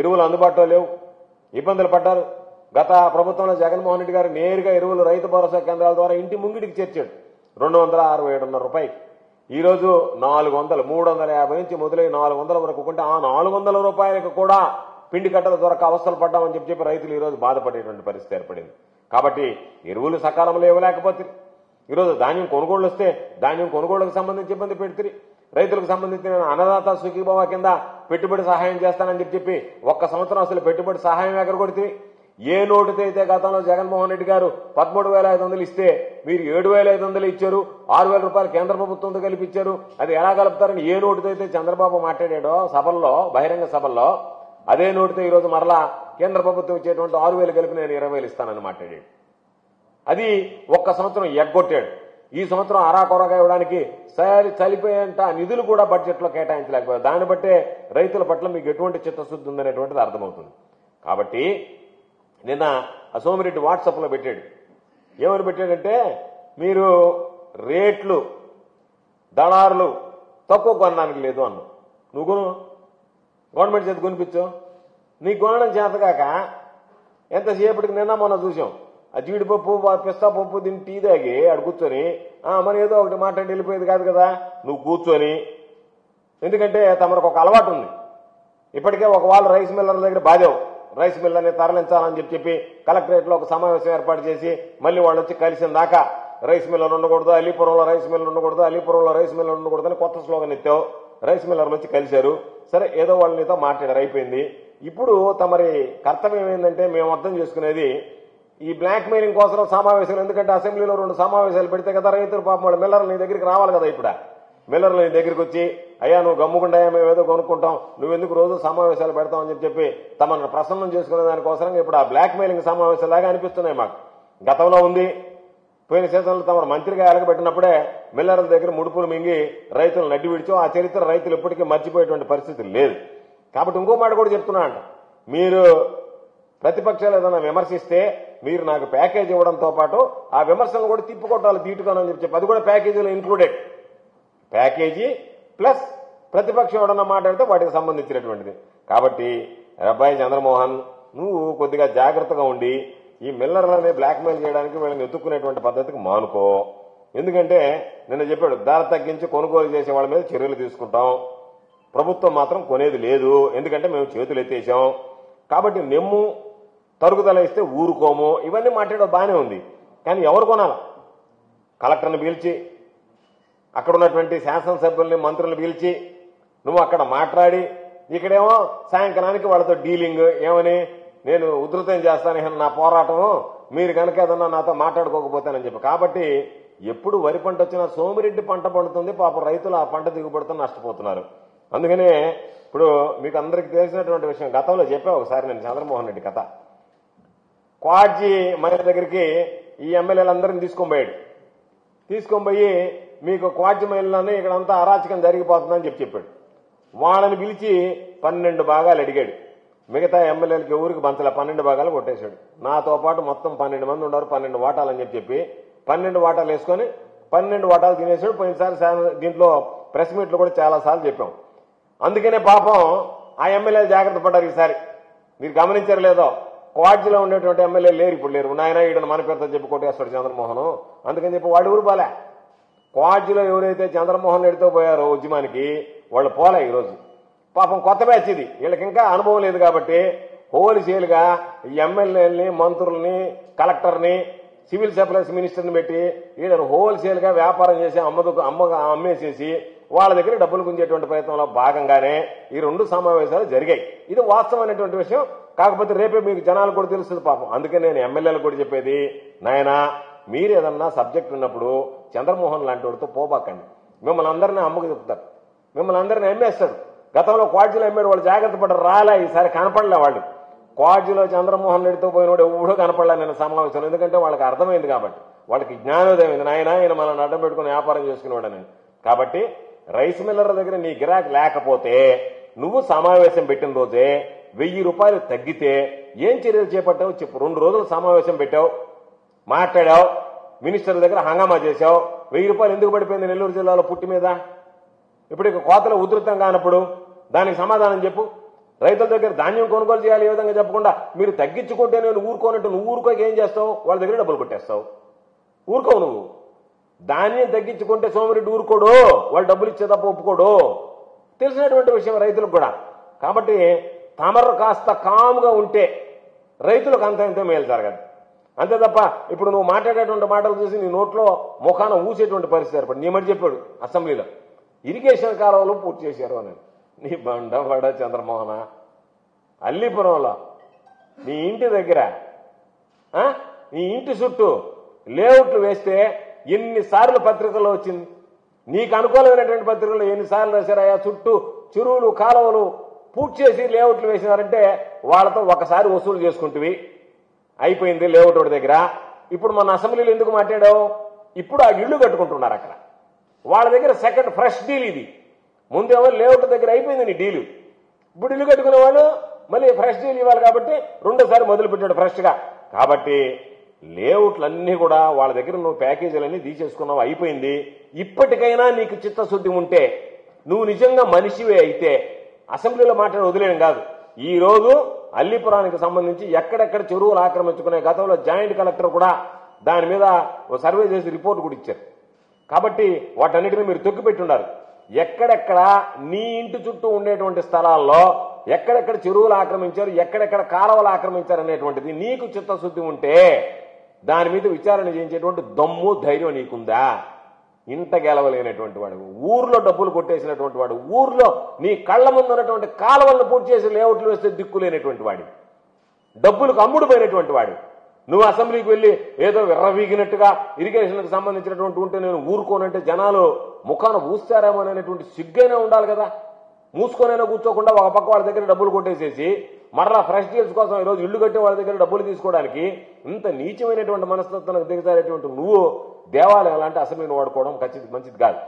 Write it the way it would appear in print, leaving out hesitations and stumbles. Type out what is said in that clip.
ఎరువులు అందుబాటులో లేవు, ఇబ్బందులు పడ్డారు. గత ప్రభుత్వంలో జగన్మోహన్ రెడ్డి గారు నేరుగా ఎరువులు రైతు భరోసా కేంద్రాల ద్వారా ఇంటి ముంగిటికి చేర్చాడు 267.5 రూపాయలు. ఈ రోజు 400, 350 నుంచి మొదలై 400 వరకు కొంటే ఆ 400 రూపాయలకు కూడా పిండి కట్టల దొరక అవస్థలు పడ్డామని చెప్పి రైతులు ఈ రోజు బాధపడేటువంటి పరిస్థితి ఏర్పడింది. కాబట్టి ఎరువులు సకాలంలో ఇవ్వలేకపోతే ఈరోజు ధాన్యం కొనుగోళ్లు వస్తే ధాన్యం కొనుగోళ్లకు సంబంధించి ఇబ్బంది పెడుతుంది. రైతులకు సంబంధించిన అన్నదాత సుఖీభవ కింద పెట్టుబడి సహాయం చేస్తానని చెప్పి 1 సంవత్సరం అసలు పెట్టుబడి సహాయం ఎగరగొడితే ఏ నోటుతో అయితే గతంలో జగన్మోహన్ రెడ్డి గారు 13,500 ఇస్తే మీరు 7,500 ఇచ్చారు, 6,000 రూపాయలు కేంద్ర ప్రభుత్వంతో కలిపిచ్చారు. అది ఎలా కలుపుతారని ఏ నోటుతో అయితే చంద్రబాబు మాట్లాడాడో సభల్లో, బహిరంగ సభల్లో, అదే నోటుతో ఈరోజు మరలా కేంద్ర ప్రభుత్వం ఇచ్చేటువంటి 6,000 కలిపి నేను 20,000 ఇస్తానని మాట్లాడాడు. అది 1 సంవత్సరం ఎగ్గొట్టాడు. ఈ సంవత్సరం అరాకొరగా ఇవ్వడానికి చలిపోయేంత నిధులు కూడా బడ్జెట్ లో కేటాయించలేకపోయారు. దాన్ని బట్టే రైతుల పట్ల మీకు ఎటువంటి చిత్తశుద్ధి ఉందనేటువంటిది అర్థమవుతుంది. కాబట్టి నిన్న సోమిరెడ్డి వాట్సాప్ లో పెట్టాడు. ఏమని పెట్టాడంటే మీరు రేట్లు దళారులు తక్కువ కొనడానికి లేదు అన్న. నువ్వు కొను, గవర్నమెంట్ చేతి కొనిపించు. నీకు కొనడం చేతగాక ఎంతసేపటికి నిన్న మొన్న చూసాం ఆ జీడిపప్పు పిస్తా పప్పు దీన్ని టీ తాగి ఆడు కూర్చొని మనం ఏదో ఒకటి మాట్లాడి వెళ్ళిపోయేది కాదు కదా. నువ్వు కూర్చొని, ఎందుకంటే తమకు ఒక అలవాటు ఉంది. ఇప్పటికే ఒక వాళ్ళు రైస్ మిల్లర్ల దగ్గర బాధావు, రైస్ మిల్లర్ని తరలించాలని చెప్పి కలెక్టరేట్ లో ఒక సమావేశం ఏర్పాటు చేసి మళ్ళీ వాళ్ళు వచ్చి కలిసిన దాకా రైస్ మిల్లర్ ఉండకూడదు, అలీపురంలో రైస్ మిల్లర్ ఉండకూడదు, అలీపురంలో రైస్ మిల్లర్ ఉండకూడదు అని కొత్త స్లోగన్ ఎత్తావు. రైస్ మిల్లర్లు వచ్చి కలిశారు. సరే ఏదో వాళ్ళ నీతో మాట్లాడారు, అయిపోయింది. ఇప్పుడు తమరి కర్తవ్యం ఏంటంటే మేము అర్థం చేసుకునేది ఈ బ్లాక్ మెయిలింగ్ కోసం సమావేశాలు. ఎందుకంటే అసెంబ్లీలో 2 సమావేశాలు పెడితే కదా రైతులు పాపం వాళ్ళు మిల్లర్లు నీ దగ్గరికి రావాలి కదా. ఇప్పుడు మిల్లర్లు నీ దగ్గరికి వచ్చి అయ్యా నువ్వు గమ్ముకుండా మేము ఏదో కొనుక్కుంటాం, నువ్వెందుకు రోజు సమావేశాలు పెడతావు అని చెప్పి తమను ప్రసన్నం చేసుకునే దానికోసం ఇప్పుడు ఆ బ్లాక్ మెయిలింగ్ సమావేశాలాగా అనిపిస్తున్నాయి మాకు. గతంలో ఉంది, పోయిన సీజన్లో తమ మంత్రిగా ఎలగబెట్టినప్పుడే మిల్లర్ల దగ్గర ముడుపులు మింగి రైతులు నడ్డి విడిచో ఆ చరిత్ర రైతులు ఎప్పటికీ మర్చిపోయేటువంటి పరిస్థితి లేదు. కాబట్టి ఇంకో మాట కూడా చెప్తున్నా అంట, మీరు ప్రతిపక్షాలు ఏదైనా విమర్శిస్తే మీరు నాకు ప్యాకేజ్ ఇవ్వడంతో పాటు ఆ విమర్శలు కూడా తిప్పుకొట్టాలి తీటుకోనని చెప్పి అది కూడా ప్యాకేజీలో ఇంక్లూడెడ్. ప్యాకేజీ ప్లస్ ప్రతిపక్షం ఎవడన్నా మాట్లాడితే వాటికి సంబంధించినటువంటిది. కాబట్టి అబ్బాయి చంద్రమోహన్ నువ్వు కొద్దిగా జాగ్రత్తగా ఉండి ఈ మిల్లర్లని బ్లాక్మెయిల్ చేయడానికి వీళ్ళని ఎత్తుక్కునేటువంటి పద్ధతికి మానుకో. ఎందుకంటే నిన్న చెప్పాడు ధర తగ్గించి కొనుగోలు చేసే వాళ్ళ మీద చర్యలు తీసుకుంటాం, ప్రభుత్వం మాత్రం కొనేది లేదు, ఎందుకంటే మేము చేతులు ఎత్తేసాం. కాబట్టి నెమ్ము తరుగుదల ఇస్తే ఊరుకోము, ఇవన్నీ మాట్లాడడం బాగానే ఉంది. కానీ ఎవరు కొనాల? కలెక్టర్ని పిలిచి అక్కడ ఉన్నటువంటి శాసనసభ్యుల్ని మంత్రులను పిలిచి నువ్వు అక్కడ మాట్లాడి ఇక్కడేమో సాయంకాలానికి వాళ్ళతో డీలింగ్ ఏమని నేను ఉధృతం చేస్తాను నా పోరాటం, మీరు కనుక ఏదన్నా నాతో మాట్లాడుకోకపోతానని చెప్పి. కాబట్టి ఎప్పుడు వరి పంట వచ్చినా సోమిరెడ్డి పంట పండుతుంది, పాపం రైతులు ఆ పంట దిగుబడితో నష్టపోతున్నారు. అందుకనే ఇప్పుడు మీకు అందరికి తెలిసినటువంటి విషయం గతంలో చెప్పా ఒకసారి నేను చంద్రమోహన్ రెడ్డి కథ. క్వాడ్జీ మన దగ్గరికి ఈ ఎమ్మెల్యేలందరినీ తీసుకొని పోయి మీకు క్వాడ్జీ మహిళలని ఇక్కడంతా అరాచకం జరిగిపోతుందని చెప్పాడు. వాళ్ళని పిలిచి 12 భాగాలు అడిగాడు. మిగతా ఎమ్మెల్యేలకి ఎవరికి బంతల 12 భాగాలు కొట్టేశాడు. నాతో పాటు మొత్తం 12 మంది ఉన్నారు, 12 వాటాలు అని చెప్పి 12 వాటాలు వేసుకొని 12 వాటాలు తినేశాడు. పోయినసారి దీంట్లో ప్రెస్ మీట్లు కూడా చాలా సార్లు చెప్పాం. అందుకనే పాపం ఆ ఎమ్మెల్యేలు జాగ్రత్త పడ్డారు. ఈసారి మీరు గమనించారు లేదో, క్వాడ్జీలో ఉండేటువంటి ఎమ్మెల్యేలు లేరు, ఇప్పుడు లేరు. నాయన ఈడని మన పేరుతో చెప్పి కొట్టేస్తాడు చంద్రమోహన్, అందుకని చెప్పి వాడు ఊరు పోలే. క్వాడ్జీలో ఎవరైతే చంద్రమోహన్ రెడ్డితో పోయారో ఉద్యమానికి వాళ్ళు పోలే. ఈరోజు పాపం కొత్త బ్యాచ్ ఇది, వీళ్ళకి ఇంకా అనుభవం లేదు కాబట్టి హోల్సేల్గా ఎమ్మెల్యేలని, మంత్రుల్ని, కలెక్టర్ని, సివిల్ సప్లైస్ మినిస్టర్ని పెట్టి వీళ్ళని హోల్సేల్గా వ్యాపారం చేసి అమ్మేసేసి వాళ్ళ దగ్గర డబ్బులు గుంజేటువంటి ప్రయత్నంలో భాగంగానే ఈ 2 సమావేశాలు జరిగాయి. ఇది వాస్తవమైనటువంటి విషయం. కాకపోతే రేపే మీకు జనాలు కూడా తెలుస్తుంది పాపం. అందుకే నేను ఎమ్మెల్యేలు కూడా చెప్పేది, నాయనా మీరు ఏదన్నా సబ్జెక్ట్ ఉన్నప్పుడు చంద్రమోహన్ లాంటి వాడితో పోబాకండి. మిమ్మల్ని అందరినీ అమ్మకు చెప్తారు, మిమ్మల్ని అందరినీ అమ్మేస్తాడు. గతంలో క్వాడ్జీలో అమ్మాడు, వాళ్ళు జాగ్రత్త పడ్డారు, రాలే. ఈసారి కనపడలే వాళ్ళు. క్వాడ్జీలో చంద్రమోహన్ రెడ్డితో పోయినవాడు ఎవడో కనపడలే నేను సమావేశం. ఎందుకంటే వాళ్ళకి అర్థమైంది కాబట్టి, వాళ్ళకి జ్ఞానోదయం అయింది, నాయన ఆయన మనం అడ్డం పెట్టుకుని వ్యాపారం చేసుకునేవాడని. కాబట్టి రైస్ మిల్లర్ల దగ్గర నీ గిరాకీ లేకపోతే నువ్వు సమావేశం పెట్టిన రోజే 1000 రూపాయలు తగ్గితే ఏం చర్యలు చేపట్టావు చెప్పు. 2 రోజులు సమావేశం పెట్టావు, మాట్లాడావు, మినిస్టర్ల దగ్గర హంగామా చేశావు. 1000 రూపాయలు ఎందుకు పడిపోయింది నెల్లూరు జిల్లాలో పుట్టి మీద? ఇప్పుడు కోతలు ఉధృతం కానప్పుడు దానికి సమాధానం చెప్పు. రైతుల దగ్గర ధాన్యం కొనుగోలు చేయాలి ఏ విధంగా చెప్పకుండా మీరు తగ్గించుకుంటే నేను ఊరుకోనంటే నువ్వు ఊరుకోక ఏం చేస్తావు? వాళ్ళ దగ్గర డబ్బులు కొట్టేస్తావు. ఊరుకోవు నువ్వు. ధాన్యం తగ్గించుకుంటే సోమిరెడ్డి ఊరుకోడు, వాళ్ళు డబ్బులు ఇచ్చే తప్ప ఒప్పుకోడు. తెలిసినటువంటి విషయం రైతులకు కూడా. కాబట్టి తమరు కాస్త కాముగా ఉంటే రైతులకు అంత ఇంత మేలు జరగదు. అంతే తప్ప ఇప్పుడు నువ్వు మాట్లాడేటువంటి మాటలు చూసి నీ నోట్లో ముఖాన ఊసేటువంటి పరిస్థితి ఏర్పడి నీ మధ్య చెప్పాడు అసెంబ్లీలో ఇరిగేషన్ కాలువలు పూర్తి చేశారు అని. నీ బండవాడ చంద్రమోహన, అల్లీపురంలో నీ ఇంటి దగ్గర నీ ఇంటి చుట్టూ లేఅవుట్లు వేస్తే ఎన్నిసార్లు పత్రికల్లో వచ్చింది? నీకు అనుకూలమైనటువంటి పత్రికల్లో ఎన్నిసార్లు రాశారయ్యా? చుట్టూ చెరువులు కాలువలు పూర్తి చేసి లేఅవుట్లు వేసినారంటే వాళ్ళతో ఒకసారి వసూలు చేసుకుంటువి, అయిపోయింది లేఅవుట్ ఒకటి దగ్గర. ఇప్పుడు మన అసెంబ్లీలో ఎందుకు మాట్లాడావు? ఇప్పుడు ఆ ఇళ్లు కట్టుకుంటున్నారు అక్కడ. వాళ్ళ దగ్గర సెకండ్ ఫ్రెష్ డీల్ ఇది. ముందేమో లేఅవుట్ దగ్గర అయిపోయింది నీ డీలు. ఇప్పుడు ఇల్లు కట్టుకునే వాళ్ళు మళ్ళీ ఫ్రెష్ డీల్ ఇవ్వాలి కాబట్టి రెండోసారి మొదలు పెట్టాడు ఫ్రెష్గా. కాబట్టి లేఅవుట్లన్నీ కూడా వాళ్ళ దగ్గర నువ్వు ప్యాకేజీలన్నీ తీసేసుకున్నావు, అయిపోయింది. ఇప్పటికైనా నీకు చిత్తశుద్ధి ఉంటే, నువ్వు నిజంగా మనిషివే అయితే అసెంబ్లీలో మాట్లాడి వదిలేయడం కాదు. ఈ రోజు అల్లీపురానికి సంబంధించి ఎక్కడెక్కడ చెరువులు ఆక్రమించుకునే గతంలో జాయింట్ కలెక్టర్ కూడా దాని మీద ఓ సర్వే చేసి రిపోర్ట్ కూడా ఇచ్చారు. కాబట్టి వాటన్నిటిని మీరు తొక్కిపెట్టున్నారు. ఎక్కడెక్కడ నీ ఇంటి చుట్టూ ఉండేటువంటి స్థలాల్లో ఎక్కడెక్కడ చెరువులు ఆక్రమించారు, ఎక్కడెక్కడ కాలువలు ఆక్రమించారు అనేటువంటిది నీకు చిత్తశుద్ధి ఉంటే దాని మీద విచారణ చేయించేటువంటి దమ్ము ధైర్యం నీకుందా? ఇంత గెలవలేనటువంటి వాడు, ఊర్లో డబ్బులు కొట్టేసినటువంటి వాడు, ఊర్లో నీ కళ్ల ముందు ఉన్నటువంటి కాలువలను పూర్తి చేసి లేఅవుట్లు వేస్తే దిక్కులేనటువంటి వాడు, డబ్బులకు అమ్ముడుపోయినటువంటి వాడు, నువ్వు అసెంబ్లీకి వెళ్ళి ఏదో విర్రవీగినట్టుగా ఇరిగేషన్కి సంబంధించినటువంటి ఉంటే నేను ఊరుకోనంటే జనాలు ముఖాన ఊస్తారేమో అనేటువంటి సిగ్గైనా ఉండాలి కదా. మూసుకొనైనా కూర్చోకుండా ఒక పక్క వాళ్ళ దగ్గర డబ్బులు కొట్టేసేసి మరలా ఫ్రెష్ డీల్స్ కోసం ఈరోజు ఇల్లు కట్టే వాళ్ళ దగ్గర డబ్బులు తీసుకోవడానికి ఇంత నీచమైనటువంటి మనస్తత్వానికి దిగజారేటువంటి నువ్వు దేవాలయం లాంటి అసెంబ్లీని వాడుకోవడం మంచిది కాదు.